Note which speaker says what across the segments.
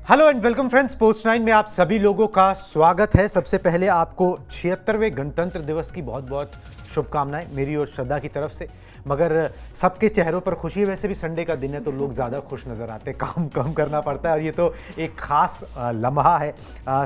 Speaker 1: Hello and welcome friends, sports 9 में आप सभी लोगों का स्वागत है। सबसे पहले आपको 76वें गणतंत्र दिवस की बहुत बहुत शुभकामनाएं मेरी और श्रद्धा की तरफ से। मगर सबके चेहरों पर खुशी है। वैसे भी संडे का दिन है तो लोग ज़्यादा खुश नज़र आते हैं, काम कम करना पड़ता है और ये तो एक ख़ास लम्हा है।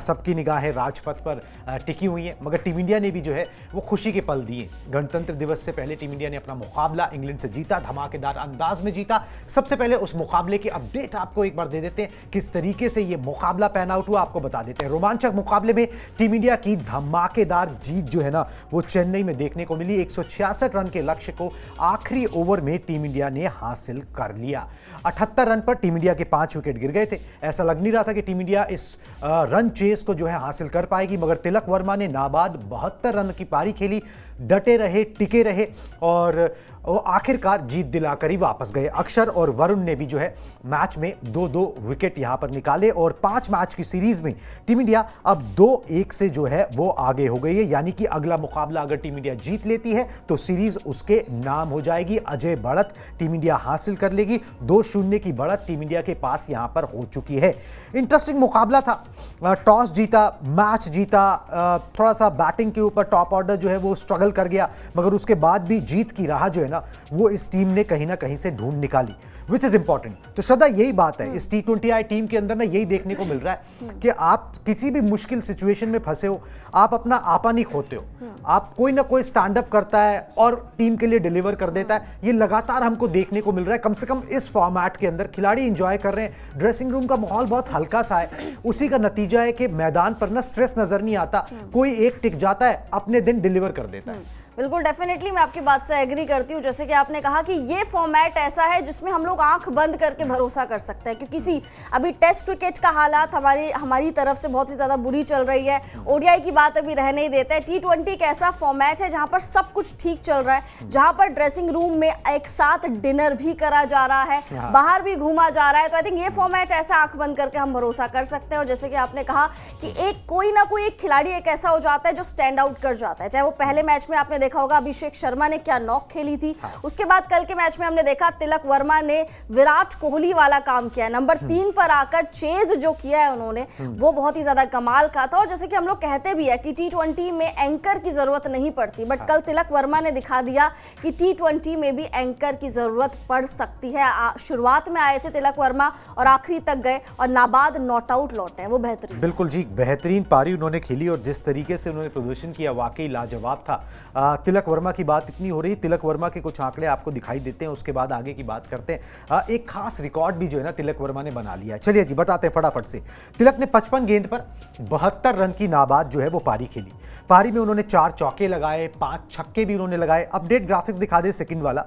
Speaker 1: सबकी निगाहें राजपथ पर टिकी हुई हैं। मगर टीम इंडिया ने भी जो है वो खुशी के पल दिए। गणतंत्र दिवस से पहले टीम इंडिया ने अपना मुकाबला इंग्लैंड से जीता, धमाकेदार अंदाज में जीता। सबसे पहले उस मुकाबले की अपडेट आपको एक बार दे देते हैं, किस तरीके से ये मुकाबला पैन आउट हुआ आपको बता देते हैं। रोमांचक मुकाबले में टीम इंडिया की धमाकेदार जीत जो है ना वो चेन्नई में देखने को मिली। 166 रन के लक्ष्य को आखिरी ओवर में टीम इंडिया ने हासिल कर लिया। 78 रन पर टीम इंडिया के 5 विकेट गिर गए थे। ऐसा लग नहीं रहा था कि टीम इंडिया इस रन चेस को जो है हासिल कर पाएगी, मगर तिलक वर्मा ने नाबाद 72 रन की पारी खेली, डटे रहे, टिके रहे और वो आखिरकार जीत दिलाकर ही वापस गए। अक्षर और वरुण ने भी जो है मैच में 2-2 विकेट यहां पर निकाले और 5 मैच की सीरीज में टीम इंडिया अब 2-1 से जो है वो आगे हो गई है। यानी कि अगला मुकाबला अगर टीम इंडिया जीत लेती है तो सीरीज उसके नाम हो जाएगी। अजय बढ़त टीम इंडिया हासिल कर लेगी। 2-0 की बढ़त टीम इंडिया के पास यहां पर हो चुकी है। इंटरेस्टिंग मुकाबला था। टॉस जीता, मैच जीता, थोड़ा सा बैटिंग के ऊपर टॉप ऑर्डर जो है वो स्ट्रगल कर गया, मगर उसके बाद भी जीत की राह जो है ना वो इस टीम ने कहीं ना कहीं से ढूंढ निकाली, विच इज इंपॉर्टेंट। तो श्रद्धा यही बात है, इस T20I टीम के अंदर ना यही देखने को मिल रहा है कि आप किसी भी मुश्किल सिचुएशन में फंसे हो, आप अपना आपा नहीं खोते हो, आप कोई ना कोई स्टैंड अप करता है और टीम के लिए डिलीवर कर देता है। ये लगातार हमको देखने को मिल रहा है। कम से कम इस फॉर्मेट के अंदर खिलाड़ी एंजॉय कर रहे हैं। ड्रेसिंग रूम का माहौल बहुत हल्का सा है। उसी का नतीजा है कि मैदान पर ना स्ट्रेस नजर नहीं आता, कोई एक टिक जाता है, अपने दिन डिलीवर कर देता है।
Speaker 2: बिल्कुल, डेफिनेटली मैं आपकी बात से एग्री करती हूँ। जैसे कि आपने कहा कि ये फॉर्मेट ऐसा है जिसमें हम लोग आंख बंद करके भरोसा कर सकते हैं, क्योंकि अभी टेस्ट क्रिकेट का हालात हमारी तरफ से बहुत ही ज़्यादा बुरी चल रही है। ओडीआई की बात अभी रहने ही देते हैं। T20 एक ऐसा फॉर्मेट है जहाँ पर सब कुछ ठीक चल रहा है, जहाँ पर ड्रेसिंग रूम में एक साथ डिनर भी करा जा रहा है, बाहर भी घूमा जा रहा है। तो आई थिंक ये फॉर्मेट ऐसा आंख बंद करके हम भरोसा कर सकते हैं। और जैसे कि आपने कहा कि एक कोई ना कोई एक खिलाड़ी एक ऐसा हो जाता है जो स्टैंड आउट कर जाता है। चाहे वो पहले मैच में आपने देखा होगा अभिषेक शर्मा ने क्या नॉक खेली थी, उसके बाद कल के मैच में हमने देखा तिलक वर्मा ने विराट कोहली वाला काम किया है। नंबर 3 पर आकर चेज जो किया है उन्होंने वो बहुत ही ज्यादा कमाल का था। और जैसे कि हम लोग कहते भी है कि T20 में एंकर की जरूरत नहीं पड़ती, बट कल तिलक वर्मा ने दिखा दिया कि T20 में भी एंकर की जरूरत पड़ सकती है। शुरुआत में आए थे तिलक वर्मा और आखिरी तक गए और नाबाद नॉट आउट लौटे, वो बेहतरीन।
Speaker 1: बिल्कुल जी, बेहतरीन पारी उन्होंने खेली और जिस तरीके से उन्होंने प्रदर्शन किया वाकई लाजवाब था। तिलक वर्मा की बात इतनी हो रही, तिलक वर्मा के कुछ आंकड़े आपको दिखाई देते हैं, उसके बाद आगे की बात करते हैं। एक खास रिकॉर्ड भी जो है ना तिलक वर्मा ने बना लिया है। चलिए जी बताते हैं फटाफट से। तिलक ने 55 गेंद पर 72 रन की नाबाद जो है वो पारी खेली। पारी में उन्होंने 4 चौके लगाए, 5 छक्के भी उन्होंने लगाए। अपडेट ग्राफिक्स दिखा दे सेकंड वाला।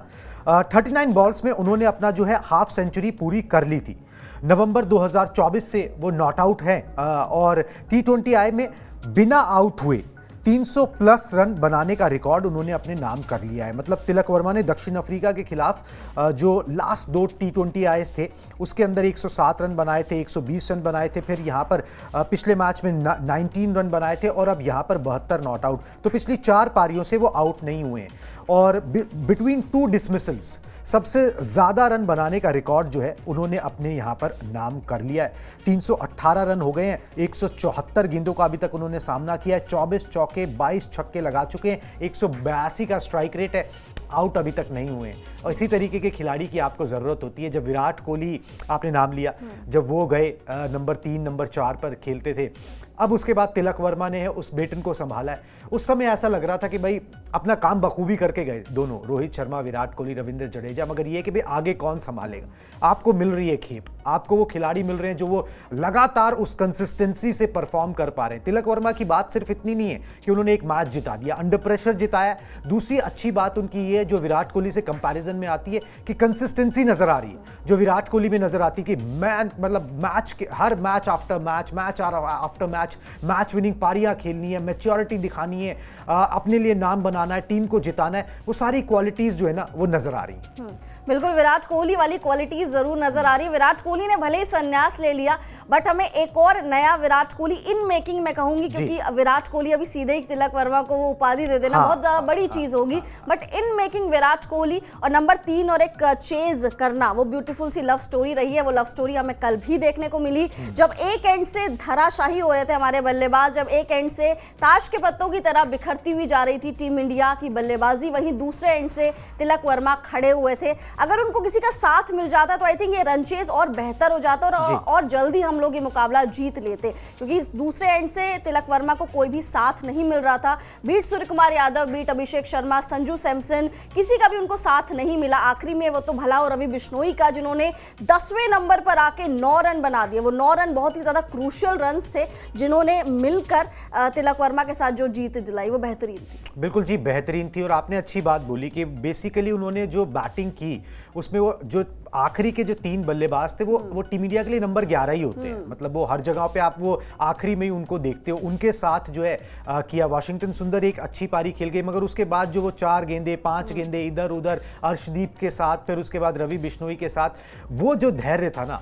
Speaker 1: 39 बॉल्स में उन्होंने अपना जो है हाफ सेंचुरी पूरी कर ली थी। नवंबर 2024 से वो नॉट आउट है और T20I में बिना आउट हुए 300 प्लस रन बनाने का रिकॉर्ड उन्होंने अपने नाम कर लिया है। मतलब तिलक वर्मा ने दक्षिण अफ्रीका के खिलाफ जो लास्ट 2 T20Is थे उसके अंदर 107 रन बनाए थे, 120 रन बनाए थे, फिर यहाँ पर पिछले मैच में 19 रन बनाए थे और अब यहाँ पर 72 नॉट आउट। तो पिछली 4 पारियों से वो आउट नहीं हुए हैं और बिटवीन 2 डिसमिसल्स सबसे ज्यादा रन बनाने का रिकॉर्ड जो है उन्होंने अपने यहां पर नाम कर लिया है। 318 रन हो गए हैं। 174 गेंदों का अभी तक उन्होंने सामना किया है। 24 चौके, 22 छक्के लगा चुके हैं। 182 का स्ट्राइक रेट है। आउट अभी तक नहीं हुए हैं। और इसी तरीके के खिलाड़ी की आपको ज़रूरत होती है। जब विराट कोहली आपने नाम लिया, जब वो गए नंबर 3 नंबर 4 पर खेलते थे, अब उसके बाद तिलक वर्मा ने उस बेटन को संभाला है। उस समय ऐसा लग रहा था कि भाई अपना काम बखूबी करके गए दोनों, रोहित शर्मा, विराट कोहली, रविंद्र जडेजा, मगर ये कि भाई आगे कौन संभालेगा। आपको मिल रही है खेप, आपको वो खिलाड़ी मिल रहे हैं जो वो लगातार उस कंसिस्टेंसी से परफॉर्म कर पा रहे हैं। तिलक वर्मा की बात सिर्फ इतनी नहीं है कि उन्होंने एक मैच जिता दिया, अंडर प्रेशर जिताया। दूसरी अच्छी बात उनकी ये जो विराट कोहली से कंपैरिजन में आती है कि कंसिस्टेंसी नजर आ रही है, जो विराट कोहली में नजर आती कि मतलब मैच के हर match after match, match after match winning पारियां खेलनी है, मैच्योरिटी दिखानी है, अपने लिए नाम बनाना है, टीम को जिताना है। वो सारी क्वालिटीज जो है ना वो नजर आ रही है।
Speaker 2: बिल्कुल, विराट कोहली वाली क्वालिटीज जरूर नजर आ रही है। विराट कोहली ने भले ही संन्यास ले लिया, बट हमें एक और नया विराट कोहली इन मेकिंग में कहूंगी, क्योंकि विराट कोहली अभी सीधे ही तिलक वर्मा को वो उपाधि दे देना बहुत ज्यादा बड़ी चीज होगी, but in making making Virat Kohli, और नंबर 3 और एक चेज करना, वो ब्यूटीफुल सी लव स्टोरी रही है। वो लव स्टोरी हमें कल भी देखने को मिली, जब एक एंड से धराशाही हो रहे थे हमारे बल्लेबाज, जब एक एंड से ताश के पत्तों की तरह बिखरती हुई जा रही थी टीम इंडिया की बल्लेबाजी, वहीं दूसरे एंड से तिलक वर्मा खड़े हुए थे। अगर उनको किसी का साथ मिल जाता तो आई थिंक ये रन चेज और बेहतर हो जाता और जल्दी हम लोग ये मुकाबला जीत लेते, क्योंकि दूसरे एंड से तिलक वर्मा को कोई भी साथ नहीं मिल रहा था। बीट सूर्य कुमार यादव, बीट अभिषेक शर्मा, संजू सैमसन, किसी का भी उनको साथ नहीं मिला। आखिरी में वो तो भला और रवि बिश्नोई का, जिन्होंने 10वें नंबर पर आके 9 रन बना दिए। वो 9 रन बहुत ही ज्यादा क्रूशियल रन्स थे, जिन्होंने मिलकर तिलक वर्मा के साथ जो जीत दिलाई वो बेहतरीन थी।
Speaker 1: बिल्कुल जी, बेहतरीन थी। और आपने अच्छी बात बोली कि बेसिकली उन्होंने जो बैटिंग की उसमें वो जो आखिरी के जो 3 बल्लेबाज थे वो टीम इंडिया के लिए नंबर 11 ही होते हैं। मतलब वो हर जगह पे आप वो आखिरी में ही उनको देखते हो। उनके साथ जो है किया वाशिंगटन सुंदर एक अच्छी पारी खेल गए, मगर उसके बाद जो वो 4 गेंदे 5 गेंदे इधर उधर अर्शदीप के साथ, फिर उसके बाद रवि बिश्नोई के साथ, वो जो धैर्य था ना,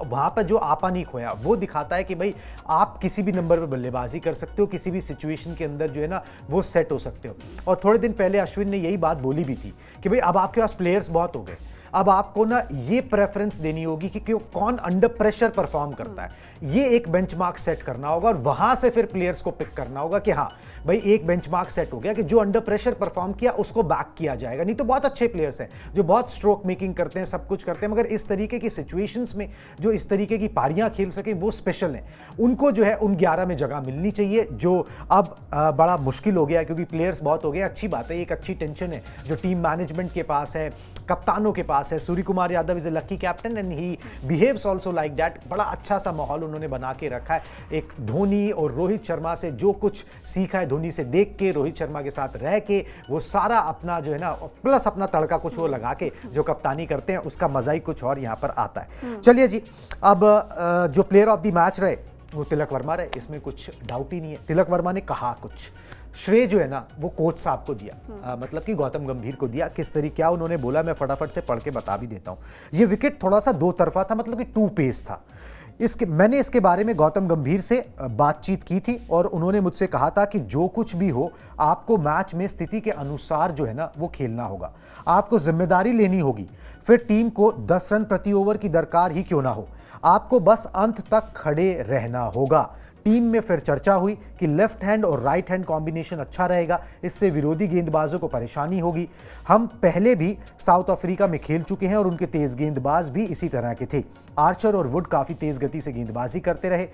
Speaker 1: वहां पर जो आपा नहीं खोया, वो दिखाता है कि भाई आप किसी भी नंबर पर बल्लेबाजी कर सकते हो, किसी भी सिचुएशन के अंदर जो है ना वो सेट हो सकते हो। और थोड़े दिन पहले अश्विन ने यही बात बोली भी थी कि भाई अब आपके पास प्लेयर्स बहुत हो गए, अब आपको ना ये प्रेफरेंस देनी होगी कि कौन अंडर प्रेशर परफॉर्म करता है। ये एक बेंचमार्क सेट करना होगा और वहां से फिर प्लेयर्स को पिक करना होगा कि हाँ भाई एक बेंचमार्क सेट हो गया कि जो अंडर प्रेशर परफॉर्म किया उसको बैक किया जाएगा। नहीं तो बहुत अच्छे प्लेयर्स हैं जो बहुत स्ट्रोक मेकिंग करते हैं, सब कुछ करते हैं, मगर इस तरीके की सिचुएशंस में जो इस तरीके की पारियां खेल सकें वो स्पेशल हैं। उनको जो है उन 11 में जगह मिलनी चाहिए, जो अब बड़ा मुश्किल हो गया है क्योंकि प्लेयर्स बहुत हो गए। अच्छी बात है, एक अच्छी टेंशन है जो टीम मैनेजमेंट के पास है, कप्तानों के पास है। Surya Kumar Yadav is a lucky captain and he behaves also like that. बड़ा अच्छा सा माहौल उन्होंने बना के रखा है। एक धोनी और रोहित शर्मा से जो कुछ सीखा है, धोनी से देख के, रोहित शर्मा के साथ रह के, वो सारा अपना जो है ना प्लस अपना तड़का कुछ वो लगा के जो कप्तानी करते हैं उसका मजा ही कुछ और यहाँ पर आता है। चलिए जी, अब जो प्लेयर ऑफ द मैच रहे वो तिलक वर्मा रहे, इसमें कुछ डाउट ही नहीं है। तिलक वर्मा ने कहा कुछ, श्रेय जो है ना वो कोच साहब को दिया, मतलब कि गौतम गंभीर को दिया। किस तरीके क्या उन्होंने बोला मैं फटाफट से पढ़ के बता भी देता हूं। ये विकेट थोड़ा सा दो तरफा था, मतलब कि 2 पेस था। मैंने इसके बारे में गौतम गंभीर से बातचीत की थी और उन्होंने मुझसे कहा था कि जो कुछ भी हो आपको मैच में स्थिति के अनुसार जो है ना वो खेलना होगा, आपको जिम्मेदारी लेनी होगी। फिर टीम को 10 रन प्रति ओवर की दरकार ही क्यों ना हो, आपको बस अंत तक खड़े रहना होगा। टीम में फिर चर्चा हुई कि लेफ्ट हैंड और राइट हैंड कॉम्बिनेशन अच्छा रहेगा, इससे विरोधी गेंदबाजों को परेशानी होगी। हम पहले भी साउथ अफ्रीका में खेल चुके हैं और उनके तेज गेंदबाज भी इसी तरह के थे। आर्चर और वुड काफ़ी तेज गति से गेंदबाजी करते रहे।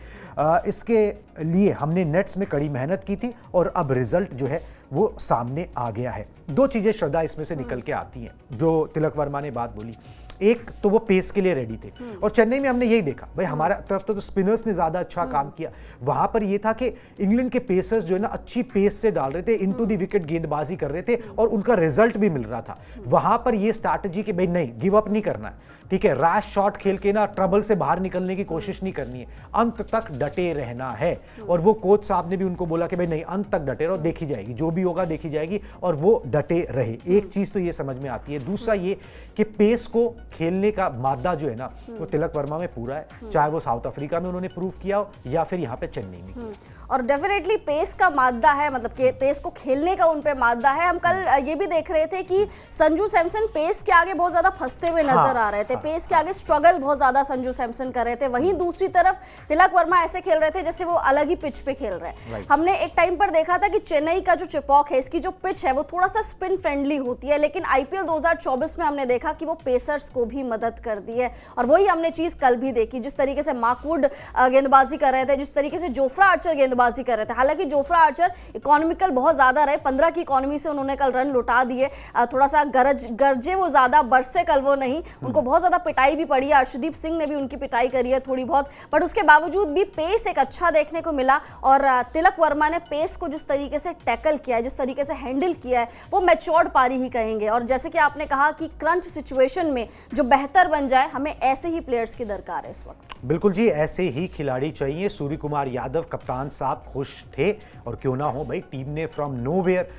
Speaker 1: इसके लिए हमने नेट्स में कड़ी मेहनत की थी और अब रिजल्ट जो है वो सामने आ गया है। 2 चीज़ें श्रद्धा इसमें से निकल के आती हैं जो तिलक वर्मा ने बात बोली। एक तो वो पेस के लिए रेडी थे और चेन्नई में हमने यही देखा, भाई हमारा तरफ तो स्पिनर्स ने ज़्यादा अच्छा काम किया। वहाँ पर ये था कि इंग्लैंड के पेसर्स जो है ना अच्छी पेस से डाल रहे थे, इनटू द विकेट गेंदबाजी कर रहे थे और उनका रिजल्ट भी मिल रहा था। वहाँ पर ये स्ट्रैटेजी कि भाई नहीं गिव अप नहीं करना है, ठीक है, रैश शॉट खेल के ना ट्रबल से बाहर निकलने की कोशिश नहीं करनी है, अंत तक डटे रहना है। और वो कोच साहब ने भी उनको बोला कि भाई नहीं अंत तक डटे रहो, देखी जाएगी जो भी होगा देखी जाएगी, और वो डटे रहे। एक चीज तो ये समझ में आती है। दूसरा ये कि पेस को खेलने का मादा जो है ना वो तिलक वर्मा में पूरा है, चाहे वो साउथ अफ्रीका में उन्होंने प्रूव किया हो या फिर यहाँ पे चेन्नई में किया।
Speaker 2: और डेफिनेटली पेस का मादा है, मतलब कि पेस को खेलने का उन पे मादा है। हम कल ये भी देख रहे थे कि संजू सैमसन पेस के आगे बहुत ज्यादा फंसते हुए नजर आ रहे थे। पेस के आगे स्ट्रगल बहुत ज्यादा संजू सैमसन कर रहे थे। वहीं दूसरी तरफ तिलक वर्मा ऐसे खेल रहे थे जैसे वो अलग ही पिच पे खेल रहे हैं। हमने एक टाइम पर देखा था कि चेन्नई का जो चिपॉक है, इसकी जो पिच है वो थोड़ा सा स्पिन फ्रेंडली होती है, लेकिन आईपीएल 2024 में हमने देखा कि वो पेसर्स को भी मदद कर दी है। और वही हमने चीज कल भी देखी, जिस तरीके से मार्क वुड गेंदबाजी कर रहे थे, जिस तरीके से जोफ्रा आर्चर गेंदबाजी कर रहे थे। हालांकि जोफ्रा आर्चर इकोनॉमिकल बहुत ज्यादा रहे, 15 की इकोनॉमी से उन्होंने कल रन लुटा दिए। थोड़ा सा गरजे वो ज्यादा, बरसे कल वो नहीं, उनको बहुत ज्यादा पिटाई भी पड़ी है। अर्शदीप सिंह ने भी उनकी पिटाई करी है थोड़ी बहुत, बट उसके बावजूद भी पेस एक अच्छा देखने को मिला। और तिलक वर्मा ने पेस को जिस तरीके से टैकल किया है, जिस तरीके से हैंडल किया है, वो मैच्योर्ड पारी ही कहेंगे। और जैसे कि आपने कहा कि क्रंच सिचुएशन में जो बेहतर बन जाए, हमें ऐसे ही प्लेयर्स की दरकार है इस वक्त।
Speaker 1: बिल्कुल जी, ऐसे ही खिलाड़ी चाहिए। सूर्य कुमार यादव कप्तान साहब खुश थे, और क्यों ना हो भाई, टीम ने फ्रॉम नोवेयर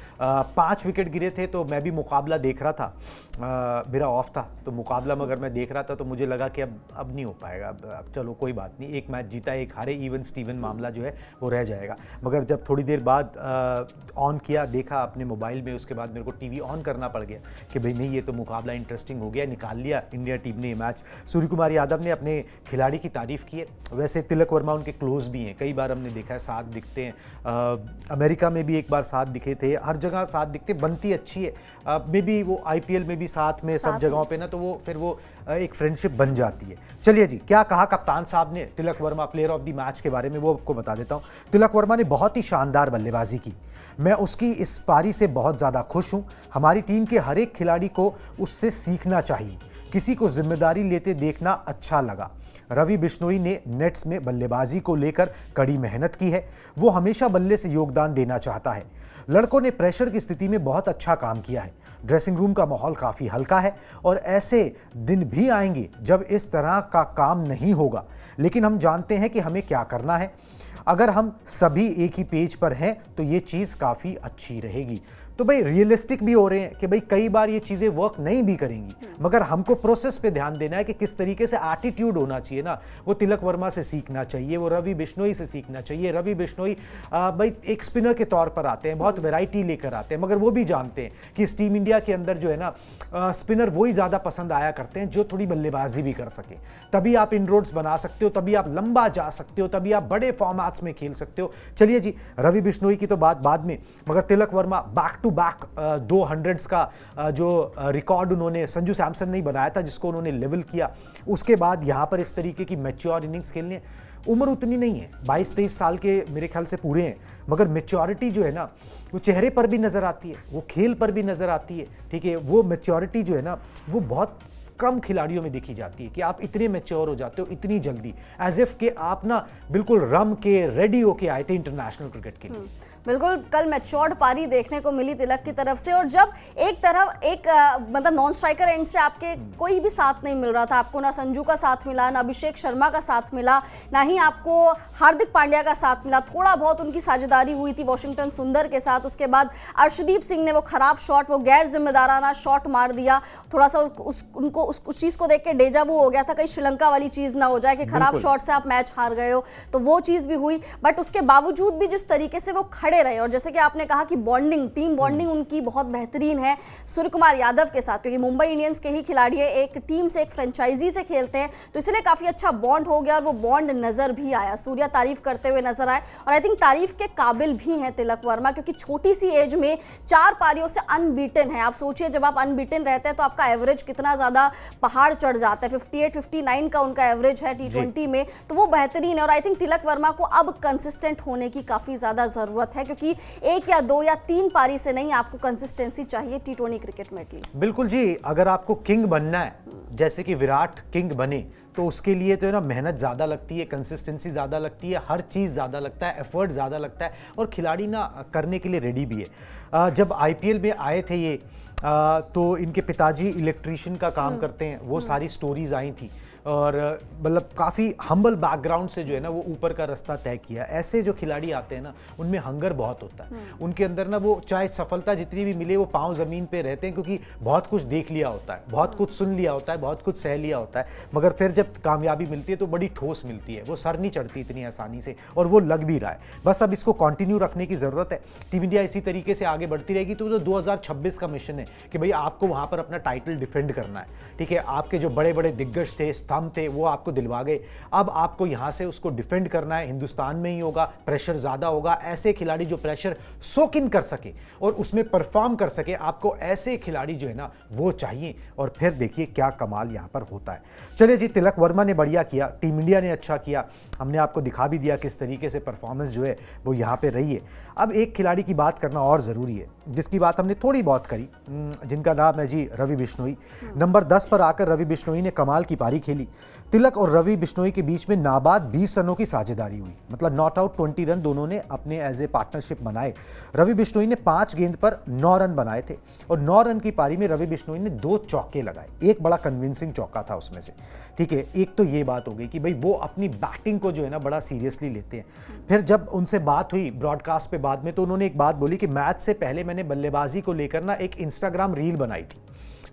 Speaker 1: 5 विकेट गिरे थे। तो मैं भी मुकाबला देख रहा था, मेरा ऑफ था, तो मुकाबला मगर मैं देख रहा था तो मुझे लगा कि अब नहीं हो पाएगा, अब चलो कोई बात नहीं, एक मैच जीता एक हारे, इवन स्टीवन मामला जो है वो रह जाएगा। मगर जब थोड़ी देर बाद ऑन किया, देखा अपने मोबाइल में, उसके बाद मेरे को टीवी ऑन करना पड़ गया कि भाई नहीं, ये तो मुकाबला इंटरेस्टिंग हो गया, निकाल लिया इंडिया टीम ने ये मैच। सूर्य कुमार यादव ने अपने खिलाड़ी की तारीफ की है। वैसे तिलक वर्मा उनके क्लोज भी हैं, कई बार हमने देखा है साथ दिखते हैं, अमेरिका में भी एक बार साथ दिखे थे, हर जगह साथ दिखते, बनती अच्छी है। मे बी वो IPL में भी साथ में सब जगहों पे ना, तो वो फिर वो एक फ्रेंडशिप बन जाती है। चलिए जी, क्या कहा कप्तान साहब ने Tilak Varma player of the match के बारे में, वो आपको बता देता हूँ। तिलक वर्मा ने बहुत ही शानदार बल्लेबाजी की, मैं उसकी इस पारी से बहुत ज़्यादा खुश हूँ। हमारी टीम के हर एक खिलाड़ी को उससे सीखना चाहिए, किसी को जिम्मेदारी लेते देखना अच्छा लगा। रवि बिश्नोई ने नेट्स में बल्लेबाजी को लेकर कड़ी मेहनत की है, वो हमेशा बल्ले से योगदान देना चाहता है। लड़कों ने प्रेशर की स्थिति में बहुत अच्छा काम किया है। ड्रेसिंग रूम का माहौल काफ़ी हल्का है, और ऐसे दिन भी आएंगे जब इस तरह का काम नहीं होगा, लेकिन हम जानते हैं कि हमें क्या करना है। अगर हम सभी एक ही पेज पर हैं तो ये चीज़ काफ़ी अच्छी रहेगी। तो भाई रियलिस्टिक भी हो रहे हैं कि भाई कई बार ये चीज़ें वर्क नहीं भी करेंगी, मगर हमको प्रोसेस पे ध्यान देना है कि किस तरीके से एटीट्यूड होना चाहिए ना, वो तिलक वर्मा से सीखना चाहिए, वो रवि बिश्नोई से सीखना चाहिए। रवि बिश्नोई भाई एक स्पिनर के तौर पर आते हैं, बहुत वैरायटी लेकर आते हैं, मगर वो भी जानते हैं कि इस टीम इंडिया के अंदर जो है ना, स्पिनर वही ज़्यादा पसंद आया करते हैं जो थोड़ी बल्लेबाजी भी कर सके। तभी आप इनरोड्स बना सकते हो, तभी आप लंबा जा सकते हो, तभी आप बड़े फॉर्मेट्स में खेल सकते हो। चलिए जी, रवि बिश्नोई की तो बात बाद में, मगर Tilak Varma back to back 200s का जो रिकॉर्ड उन्होंने, संजू सैमसन ने ही बनाया था जिसको उन्होंने लेवल किया, उसके बाद यहाँ पर इस तरीके की मैच्योर इनिंग्स खेलने, उम्र उतनी नहीं है, 22-23 साल के मेरे ख्याल से पूरे हैं, मगर मैच्योरिटी जो है ना, वो चेहरे पर भी नज़र आती है, वो खेल पर भी नज़र आती है। ठीक है, वो मैच्योरिटी जो है ना, वो बहुत कम खिलाड़ियों में देखी जाती है कि आप इतने मैच्योर हो जाते हो इतनी जल्दी, एज इफ कि आप ना बिल्कुल रम के रेडी होके आए थे इंटरनेशनल क्रिकेट के लिए।
Speaker 2: बिल्कुल, कल मैच्योर्ड पारी देखने को मिली तिलक की तरफ से, और जब एक मतलब नॉन स्ट्राइकर एंड से आपके कोई भी साथ नहीं मिल रहा था, आपको ना संजू का साथ मिला, ना अभिषेक शर्मा का साथ मिला, ना ही आपको हार्दिक पांड्या का साथ मिला। थोड़ा बहुत उनकी साझेदारी हुई थी वॉशिंगटन सुंदर के साथ, उसके बाद अर्शदीप सिंह ने वो खराब शॉट, वो गैर जिम्मेदाराना शॉट मार दिया। थोड़ा सा उनको उस चीज़ को देख के डेजा वो हो गया था, कहीं श्रीलंका वाली चीज़ ना हो जाए कि खराब शॉट से आप मैच हार गए हो, तो वो चीज़ भी हुई। बट उसके बावजूद भी जिस तरीके से वो खड़े रहे, और जैसे कि आपने कहा कि बॉन्डिंग, टीम बॉन्डिंग उनकी बहुत बेहतरीन है सूर्य कुमार यादव के साथ, क्योंकि मुंबई इंडियंस के ही खिलाड़ी है, एक टीम से, एक फ्रेंचाइजी से खेलते हैं, तो इसलिए काफ़ी अच्छा बॉन्ड हो गया, और वो बॉन्ड नज़र भी आया। सूर्या तारीफ करते हुए नजर आए, और आई थिंक तारीफ के काबिल भी हैं तिलक वर्मा, क्योंकि छोटी सी एज में 4 पारियों से अनबीटन है। आप सोचिए, जब आप अनबीटन रहते हैं तो आपका एवरेज कितना ज़्यादा पहाड़ चढ़ जाता है। 58-59 का उनका एवरेज है T20 में, तो वो बेहतरीन है। और आई थिंक तिलक वर्मा को अब कंसिस्टेंट होने की काफ़ी ज़्यादा ज़रूरत है, क्योंकि 1 या 2 या 3 पारी से नहीं, आपको कंसिस्टेंसी चाहिए T20 क्रिकेट में एटलीस्ट।
Speaker 1: बिल्कुल जी, अगर आपको किंग बनना है, जैसे कि विराट किंग बने, तो उसके लिए तो है ना मेहनत ज़्यादा लगती है, कंसिस्टेंसी ज़्यादा लगती है, हर चीज़ ज़्यादा लगता है, एफर्ट ज़्यादा लगता है, और खिलाड़ी ना करने के लिए रेडी भी है। जब IPL में आए थे ये, तो इनके पिताजी इलेक्ट्रीशियन का काम करते हैं, वो सारी स्टोरीज आई थी, और मतलब काफ़ी हम्बल बैकग्राउंड से जो है ना वो ऊपर का रास्ता तय किया। ऐसे जो खिलाड़ी आते हैं ना, उनमें हंगर बहुत होता है, उनके अंदर ना वो चाहे सफलता जितनी भी मिले, वो पाँव ज़मीन पे रहते हैं, क्योंकि बहुत कुछ देख लिया होता है, बहुत कुछ सुन लिया होता है, बहुत कुछ सह लिया होता है, मगर फिर जब कामयाबी मिलती है तो बड़ी ठोस मिलती है, वो सर नहीं चढ़ती इतनी आसानी से, और वो लग भी रहा है। बस अब इसको कंटिन्यू रखने की ज़रूरत है। टीम इंडिया इसी तरीके से आगे बढ़ती रहेगी तो 2026 का मिशन है कि भाई आपको वहाँ पर अपना टाइटल डिफेंड करना है। ठीक है, आपके जो बड़े बड़े दिग्गज थे, स्तंभ थे, वो आपको दिलवा गए, अब आपको यहाँ से उसको डिफेंड करना है। हिंदुस्तान में ही होगा, प्रेशर ज़्यादा होगा, ऐसे खिलाड़ी जो प्रेशर सोक इन कर सके और उसमें परफॉर्म कर सके, आपको ऐसे खिलाड़ी जो है ना वो चाहिए, और फिर देखिए क्या कमाल यहाँ पर होता है। चलिए जी, तिलक वर्मा ने बढ़िया किया, टीम इंडिया ने अच्छा किया, हमने आपको दिखा भी दिया किस तरीके से परफॉर्मेंस जो है वो यहाँ पे रही है। अब एक खिलाड़ी की बात करना और ज़रूरी है, जिसकी बात हमने थोड़ी बहुत करी, जिनका नाम है जी रवि बिश्नोई। नंबर 10 पर आकर रवि बिश्नोई ने कमाल की पारी खेली। खेली। तिलक और रवि बिश्नोई के बीच में नाबाद 20 रनों की साझेदारी हुई, मतलब नॉट आउट 20 रन दोनों ने अपने एज ए पार्टनरशिप बनाए। रवि बिश्नोई ने 5 गेंद पर 9 रन बनाए थे और 9 रन की पारी में रवि बिश्नोई ने 2 चौके लगाए, एक बड़ा कन्विंसिंग चौका था उसमें से। ठीक है, एक तो ये बात हो गई कि भाई वो अपनी बैटिंग को जो है ना बड़ा सीरियसली लेते हैं। फिर जब उनसे बात हुई ब्रॉडकास्ट पे बाद में, तो उन्होंने एक बात बोली कि मैच से पहले मैंने बल्लेबाजी को लेकर ना एक इंस्टाग्राम रील बनाई थी।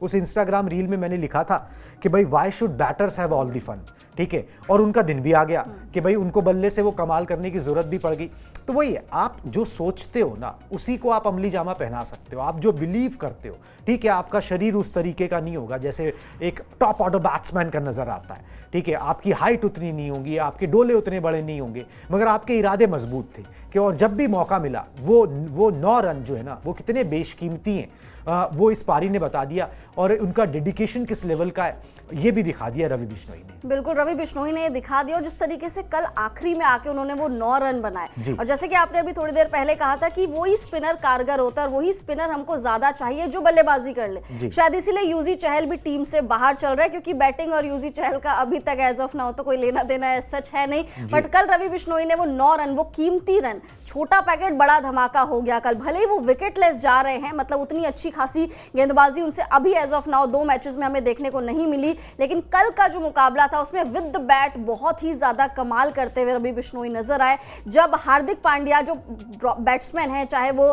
Speaker 1: उस इंस्टाग्राम रील में मैंने लिखा था कि भाई why should batters have all the fun. ठीक है, और उनका दिन भी आ गया कि भाई उनको बल्ले से वो कमाल करने की जरूरत भी पड़ गई। तो वही है, आप जो सोचते हो ना उसी को आप अमली जामा पहना सकते हो, आप जो बिलीव करते हो। ठीक है, आपका शरीर उस तरीके का नहीं होगा जैसे एक टॉप ऑर्डर बैट्समैन का नजर आता है। ठीक है, आपकी हाइट उतनी नहीं होगी, आपके डोले उतने बड़े नहीं होंगे, मगर आपके इरादे मजबूत थे कि और जब भी मौका मिला वो 9 रन जो है ना वो कितने बेशकीमती हैं, वो इस पारी ने बता दिया। और उनका डेडिकेशन किस लेवल का है ये भी दिखा दिया रवि बिश्नोई ने।
Speaker 2: बिल्कुल, रवि बिश्नोई ने ये दिखा दिया, और जिस तरीके से कल आखिरी में आके उन्होंने वो 9 रन बनाए, और जैसे कि आपने अभी थोड़ी देर पहले कहा था कि वही स्पिनर कारगर होता है और वही स्पिनर हमको ज्यादा चाहिए जो बल्लेबाजी कर ले। शायद इसीलिए यूजी चहल भी टीम से बाहर चल रहा है, क्योंकि बैटिंग और यूजी चहल का अभी तक एज ऑफ नाउ तो कोई लेना देना सच है नहीं। बट कल रवि बिश्नोई ने वो 9 रन, वो कीमती रन, छोटा पैकेट बड़ा धमाका हो गया कल। भले ही वो विकेटलेस जा रहे हैं, मतलब उतनी अच्छी खासी गेंदबाजी उनसे अभी एज ऑफ नाउ 2 मैचेस में हमें देखने को नहीं मिली, लेकिन कल का जो मुकाबला था उसमें विद द बैट बहुत ही ज्यादा कमाल करते हुए रवि बिश्नोई नजर आए। जब हार्दिक पांड्या जो बैट्समैन है, चाहे वो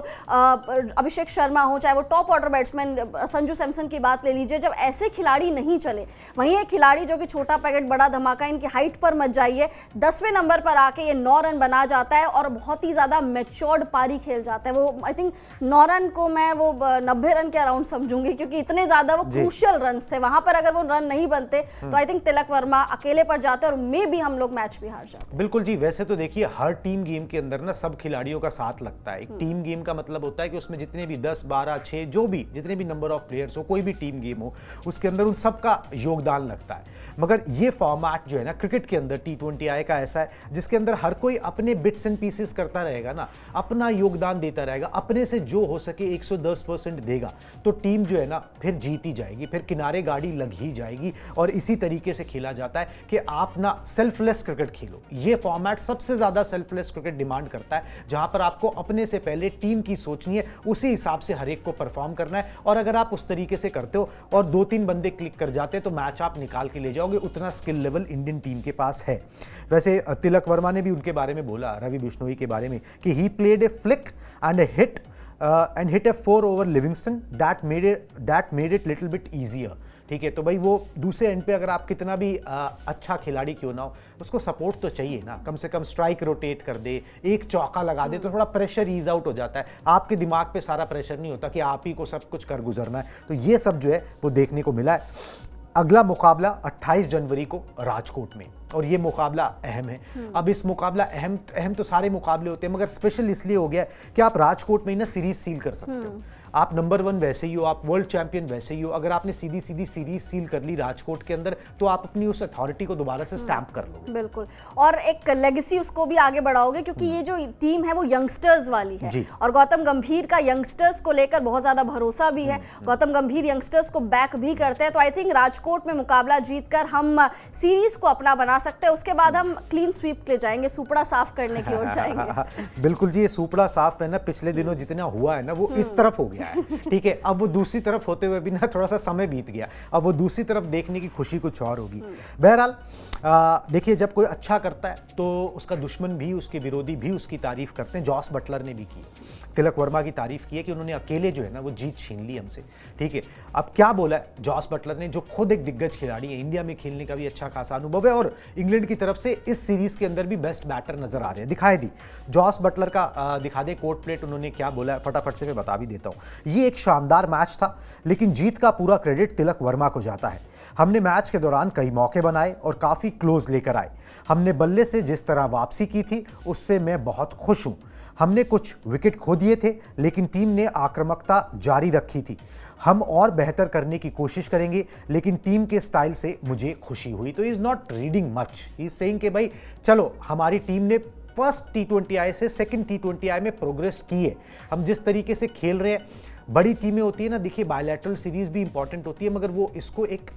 Speaker 2: अभिषेक शर्मा हो, चाहे वो top order batsman Sanju Samson की बात ले लीजिए, जब ऐसे खिलाड़ी नहीं चले, वहीं एक खिलाड़ी जो कि छोटा पैकेट बड़ा धमाका, इनकी हाइट पर मत जाइए, 10वें नंबर पर आके ये 9 रन बना जाता है और बहुत ही ज्यादा मैच्योर्ड पारी खेल जाता है। वो आई थिंक 9 रन को मैं वो 90 रन के अराउंड समझूंगी, क्योंकि इतने ज्यादा वो क्रूशियल रन्स थे। वहां पर अगर वो रन नहीं बनते तो आई थिंक तिलक वर्मा अकेले पर जाते और मे भी हम लोग मैच भी हार जाते।
Speaker 1: बिल्कुल जी, वैसे तो देखिए हर टीम गेम के अंदर ना सब खिलाड़ियों का साथ लगता है। एक टीम गेम का मतलब होता है कि उसमें जितने भी 10, 12, 6 जो भी जितने भी नंबर ऑफ प्लेयर्स हो, कोई भी टीम गेम हो, उसके अंदर उन सब का योगदान लगता है। मगर ये फॉर्मेट जो है ना क्रिकेट के अंदर T20I का ऐसा है जिसके अंदर हर कोई अपने बिट्स एंड पीसेस करता रहेगा ना, अपना योगदान देता रहेगा, अपने से जो हो सके 110% देगा, तो टीम जो है ना फिर जीत ही जाएगी, फिर किनारे गाड़ी लग ही जाएगी। और इसी तरीके से खेला जाता है कि आप ना सेल्फलेस क्रिकेट खेलो। ये फॉर्मेट सबसे ज्यादा सेल्फलेस क्रिकेट डिमांड करता है, जहां पर आपको अपने से पहले टीम की सोचनी है, उसी हिसाब से हर एक को परफॉर्म करना है। और अगर आप उस तरीके से करते हो और 2-3 बंदे क्लिक कर जाते हैं तो मैच आप निकाल के ले जाओगे। उतना स्किल लेवल इंडियन टीम के पास है। वैसे तिलक वर्मा ने भी उनके बारे में बोला, रवि बिश्नोई के बारे में, कि he played a flick and A hit and hit a 4 over Livingston that made it little bit easier। ठीक है, तो भाई वो दूसरे एंड पे अगर आप कितना भी अच्छा खिलाड़ी क्यों ना हो, उसको सपोर्ट तो चाहिए ना, कम से कम स्ट्राइक रोटेट कर दे, एक चौका लगा दे तो थोड़ा प्रेशर ईज आउट हो जाता है। आपके दिमाग पे सारा प्रेशर नहीं होता कि आप ही को सब कुछ कर गुजरना है। तो ये सब जो है वो देखने को मिला है। अगला मुकाबला 28 जनवरी को राजकोट में, और ये मुकाबला अहम है। अब इस मुकाबला अहम तो सारे मुकाबले होते हैं, मगर स्पेशल इसलिए हो गया कि आप राजकोट में ही ना सीरीज सील कर सकते हो। आप नंबर 1 वैसे ही हो, आप वर्ल्ड चैंपियन वैसे ही हो। अगर आपने सीधी सीरीज सील कर ली राजकोट के अंदर, तो आप अपनी उस अथॉरिटी को दोबारा से स्टैंप कर लोगे।
Speaker 2: बिल्कुल, और एक लेगेसी उसको भी आगे बढ़ाओगे, क्योंकि ये जो टीम है वो यंगस्टर्स वाली है, और गौतम गंभीर का यंगस्टर्स को लेकर बहुत ज्यादा भरोसा भी है। गौतम गंभीर यंगस्टर्स को बैक भी करते हैं, तो आई थिंक राजकोट में मुकाबला जीतकर हम सीरीज को अपना बना सकते हैं। उसके बाद हम क्लीन स्वीप ले जाएंगे, सुपड़ा साफ करने की ओर जाएंगे।
Speaker 1: बिल्कुल जी, ये सुपड़ा साफ है ना, पिछले दिनों जितना हुआ है ना वो इस तरफ हो गया है। ठीक है, अब वो दूसरी तरफ होते हुए भी ना थोड़ा सा समय बीत गया, अब वो दूसरी तरफ देखने की खुशी कुछ और होगी। बहरहाल देखिए, जब कोई अच्छा करता है तो उसका दुश्मन भी, उसके विरोधी भी उसकी तारीफ करते हैं। जॉस बटलर ने भी की, तिलक वर्मा की तारीफ की है कि उन्होंने अकेले जो है ना वो जीत छीन ली हमसे। ठीक है, अब क्या बोला है जॉस बटलर ने, जो खुद एक दिग्गज खिलाड़ी है, इंडिया में खेलने का भी अच्छा खासा अनुभव है और इंग्लैंड की तरफ से इस सीरीज के अंदर भी बेस्ट बैटर नजर आ रहे हैं। दिखाई दी जॉस बटलर का, दिखा दे कोट प्लेट, उन्होंने क्या बोला है फटाफट से मैं बता भी देता हूं। ये एक शानदार मैच था, लेकिन जीत का पूरा क्रेडिट तिलक वर्मा को जाता है। हमने मैच के दौरान कई मौके बनाए और काफी क्लोज लेकर आए। हमने बल्ले से जिस तरह वापसी की थी उससे मैं बहुत खुश हूं। हमने कुछ विकेट खो दिए थे, लेकिन टीम ने आक्रामकता जारी रखी थी। हम और बेहतर करने की कोशिश करेंगे, लेकिन टीम के स्टाइल से मुझे खुशी हुई। तो is not reading much, he is saying कि भाई चलो हमारी टीम ने फर्स्ट T20I से सेकंड T20I में प्रोग्रेस की है, हम जिस तरीके से खेल रहे हैं बड़ी टीमें होती है ना, देखिए बायलैटरल सीरीज भी इंपॉर्टेंट होती है, मगर वो इसको एक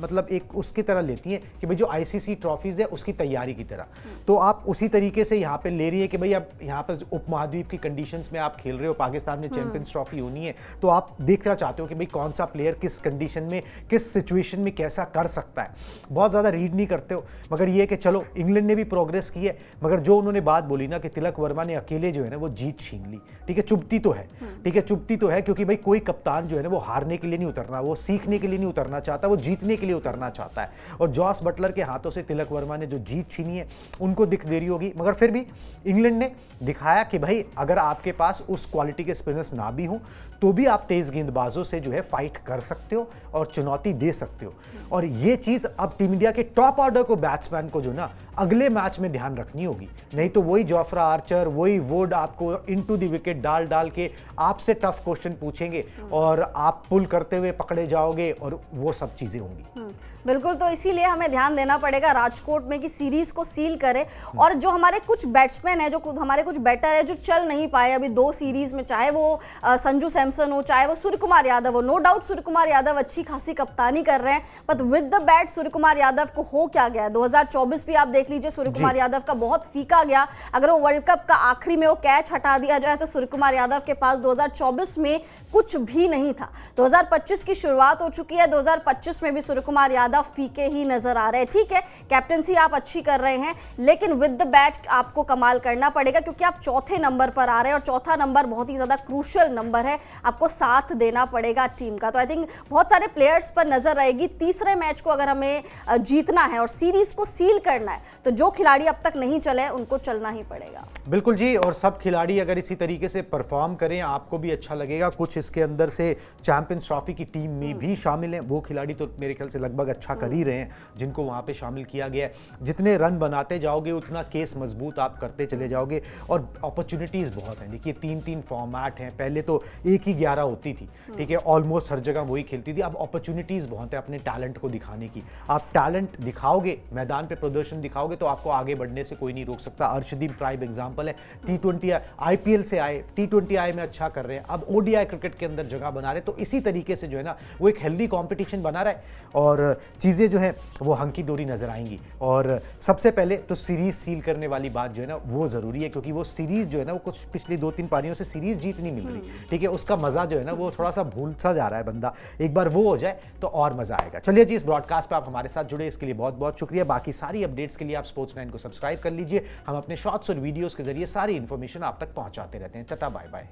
Speaker 1: मतलब एक उसकी तरह लेती हैं कि भाई जो आईसीसी ट्रॉफीज है उसकी तैयारी की तरह। तो आप उसी तरीके से यहाँ पे ले रही है कि भाई अब यहाँ पर उपमहाद्वीप की कंडीशंस में आप खेल रहे हो, पाकिस्तान में चैंपियंस ट्रॉफी होनी है, तो आप देखना चाहते हो कि भाई कौन सा प्लेयर किस कंडीशन में, किस सिचुएशन में कैसा कर सकता है। बहुत ज़्यादा रीड नहीं करते हो, मगर ये कि चलो इंग्लैंड ने भी प्रोग्रेस की है, मगर जो उन्होंने बात बोली ना कि तिलक वर्मा ने अकेले जो है ना वो जीत छीन ली, ठीक है, चुभती तो है, ठीक है, चुभती तो है, क्योंकि भाई कोई कप्तान जो है ना वो हारने के लिए नहीं उतरना, वो सीखने के लिए नहीं उतरना चाहता, वो जीतने के लिए उतरना चाहता है। और जॉस बटलर के हाथों से तिलक वर्मा ने जो जीत छीनी है उनको दिख दे रही होगी, मगर फिर भी इंग्लैंड ने दिखाया कि भाई अगर आपके पास उस क्वालिटी के स्पिनर्स ना भी हों तो भी आप तेज गेंदबाजों से जो है फाइट कर सकते हो और चुनौती दे सकते हो। और ये चीज अब टीम इंडिया के टॉप ऑर्डर को, बैट्समैन को जो ना अगले मैच में ध्यान रखनी होगी, नहीं तो वही जोफ्रा आर्चर, वही वुड आपको इनटू द विकेट डाल डाल के आपसे टफ क्वेश्चन पूछेंगे और आप पुल करते हुए पकड़े जाओगे और वो सब चीजें होंगी।
Speaker 2: बिल्कुल, तो इसीलिए हमें ध्यान देना पड़ेगा राजकोट में कि सीरीज को सील करे। और जो हमारे कुछ बैट्समैन है, जो हमारे कुछ बैटर है जो चल नहीं पाए अभी 2 सीरीज में, चाहे वो संजू सैमसन हो, चाहे वो सूर्य कुमार यादव हो। नो डाउट सूर्य कुमार यादव अच्छी खासी कप्तानी कर रहे हैं, बट विद द बैट सूर्य कुमार यादव को हो क्या गया। 2024 भी आप देख लीजिए, सूर्य कुमार यादव का बहुत फीका गया। अगर वो वर्ल्ड कप का आखिरी में वो कैच हटा दिया जाए तो सूर्य कुमार यादव के पास 2024 में कुछ भी नहीं था। 2025 की शुरुआत हो चुकी है, 2025 में भी सूर्य कुमार यादव फीके ही नजर आ रहे हैं। ठीक है, कैप्टनसी आप अच्छी कर रहे हैं, लेकिन विद द बैट आपको कमाल करना पड़ेगा, क्योंकि आप चौथे नंबर पर आ रहे हैं और चौथा नंबर बहुत ही ज्यादा क्रूशियल नंबर है, आपको साथ देना पड़ेगा टीम का। तो आई थिंक बहुत सारे प्लेयर्स पर नजर रहेगी। तीसरे मैच को अगर हमें जीतना है और सीरीज को सील करना है तो जो खिलाड़ी अब तक नहीं चले उनको चलना ही पड़ेगा।
Speaker 1: बिल्कुल जी, और सब खिलाड़ी अगर इसी तरीके से परफॉर्म करें आपको भी अच्छा लगेगा। कुछ इसके अंदर से चैंपियंस ट्रॉफी की टीम में भी शामिल हैं, वो खिलाड़ी तो मेरे ख्याल से लगभग अच्छा कर ही रहे हैं जिनको वहाँ पे शामिल किया गया है। जितने रन बनाते जाओगे उतना केस मजबूत आप करते चले जाओगे और अपॉर्चुनिटीज़ बहुत हैं। देखिए 3-3 फॉर्मेट हैं, पहले तो 1 ही 11 होती थी, ठीक है, ऑलमोस्ट हर जगह वही खेलती थी। अब अपॉर्चुनिटीज़ बहुत है अपने टैलेंट को दिखाने की। आप टैलेंट दिखाओगे, मैदान पे प्रदर्शन दिखाओगे तो आपको आगे बढ़ने से कोई नहीं रोक सकता। अर्शदीप प्राइम एग्जाम्पल है, T20 IPL से आए, T20I में अच्छा कर रहे हैं, अब ODI क्रिकेट के अंदर जगह बना रहे हैं। तो इसी तरीके से जो है ना वो एक हेल्दी कॉम्पिटिशन बना रहा है और चीज़ें जो है वो हंकी डोरी नजर आएंगी। और सबसे पहले तो सीरीज सील करने वाली बात जो है ना वो जरूरी है, क्योंकि वो सीरीज जो है ना वो कुछ पिछली 2-3 पारियों से सीरीज जीत नहीं मिल रही, ठीक है, उसका मजा जो है ना वो थोड़ा सा भूल सा जा रहा है बंदा। एक बार वो हो जाए तो और मजा आएगा। चलिए जी, इस ब्रॉडकास्ट पे आप हमारे साथ जुड़े इसके लिए बहुत बहुत शुक्रिया। बाकी सारी अपडेट्स के लिए आप स्पोर्ट्स9 को सब्सक्राइब कर लीजिए। हम अपने शॉर्ट्स और वीडियोस के जरिए सारी इंफॉर्मेशन आप तक पहुंचाते रहते हैं। Tata bye bye.